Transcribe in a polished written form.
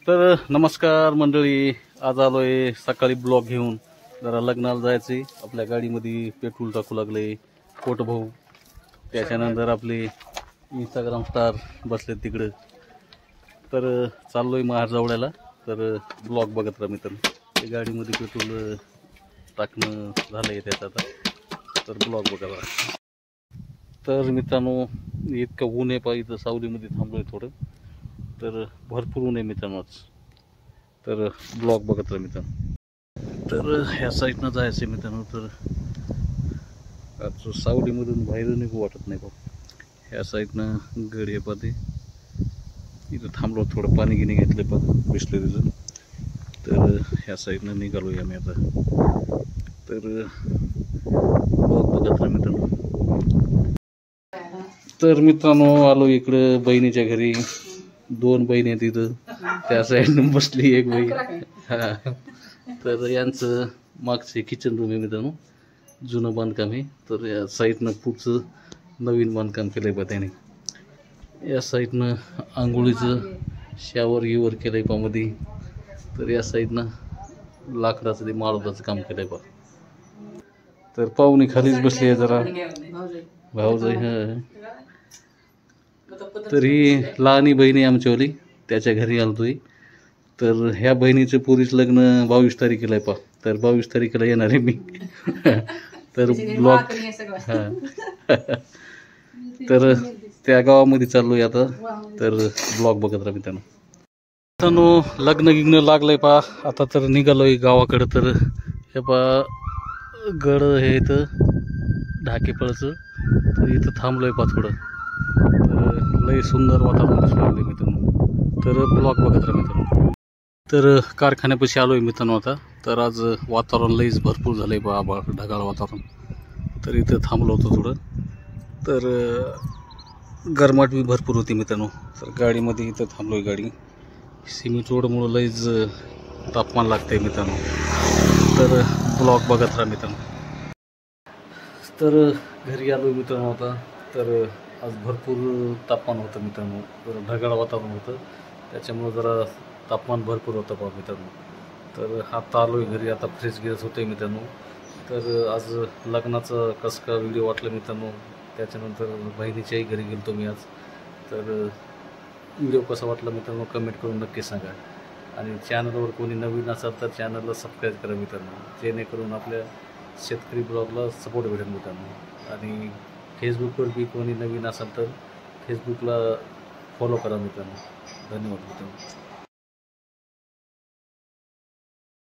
तर नमस्कार मंडळी, आज आलोय सकाळी ब्लॉग घेऊन. जरा लग्नाला जायचंय. आपल्या गाडीमध्ये पेट्रोल टाकू लागले पोटभाऊ. त्याच्यानंतर आपले इंस्टाग्राम स्टार बसले तिकडं. तर चाललोय महार जवळ्याला. तर ब्लॉग बघत राहा मित्रांनो. ते गाडीमध्ये पेट्रोल टाकणं झालंय त्याचं आता. तर ब्लॉग बघा. तर मित्रांनो, इतकं ऊन आहे पाहिजे, सावलीमध्ये थांबलोय थोडं. तर भरपूर ऊन आहे मित्रांनो आज. तर ब्लॉग बघत राहा मित्रांनो. तर ह्या साईडनं जायचं मित्रांनो. तर आज सावलीमधून बाहेर निघू वाटत नाही बघ. ह्या साईडनं गडी पाहते. इथं थांबलो, थोडं पाणी गिनी घेतलं पण बिस्लरीचं. तर ह्या साईडनं निघालोय आम्ही आता. तर ब्लॉग बघत राहा मित्रांनो. तर मित्रांनो, आलो इकडं बहिणीच्या घरी. 2 बहिणी आहेत तिथं. त्या साईडनं बसली एक बहीण. हा, तर यांचं मागचे किचन रूम आहे मित्रांनो. जुनं बांधकाम आहे. तर या साईडनं पुढचं नवीन बांधकाम केलंय बा त्याने. या साईडनं आंघोळीचं शावर गिवर केलंय बा मध्ये. तर या साईडनं लाकडाचं ते माळोदाचं काम केलंय बा. तर पाहुणी खालीच बसली आहे जरा. भाऊजाई. हा, तर ही लहानी बहिणी आमच्यावाली, त्याच्या घरी आलतोय. तर ह्या बहिणीचं पुरीच लग्न 22 तारखेला आहे पा. तर 22 तारखेला येणार आहे मी. तर ब्लॉग. हा, तर त्या गावामध्ये चाललोय आता. तर ब्लॉग बघत राहा मित्रांनो. मित्रांनो, लग्न गिग्न लागलंय पा. आता तर निघालोय गावाकडं. तर हे पा गड हे इथं ढाकेफळचं. तर इथं थांबलोय पा थोडं. तर लय सुंदर वातावरण दिसू लागले मित्रांनो. तर ब्लॉग बघत राहा मित्रांनो. तर कारखान्यापाशी आलोय मित्रांनो आता. तर आज वातावरण लईच भरपूर झालंय बा, आभाळ ढगाळ वातावरण. तर इथं थांबलो होतो थोडं. तर गरमाट बी भरपूर होती मित्रांनो. तर गाडीमध्ये इथं थांबलोय गाडी. सिमेंट रोडमुळं लईच तापमान लागतंय मित्रांनो. तर ब्लॉग बघत राहा मित्रांनो. तर घरी आलोय मित्रांनो आता. तर आज भरपूर तापमान होतं मित्रांनो. जरा ढगाळ वातावरण होतं, त्याच्यामुळं जरा तापमान भरपूर होतं बा मित्रांनो. तर आता आलोय घरी. आता फ्रेश गिरस होतोय मित्रांनो. तर आज लग्नाचं कसं का व्हिडिओ वाटलं मित्रांनो. त्याच्यानंतर बहिणीच्याही घरी गेलो मी आज. तर व्हिडिओ कसा वाटला मित्रांनो कमेंट करून नक्की सांगा. आणि चॅनलवर कोणी नवीन असेल तर चॅनलला सबस्क्राईब करा मित्रांनो, जेणेकरून आपल्या शेतकरी ब्लॉगला सपोर्ट भेटेल मित्रांनो. आणि फेसबुकवर बी कोणी नवीन असेल तर फेसबुकला फॉलो करा मित्रांनो. धन्यवाद मित्रांनो.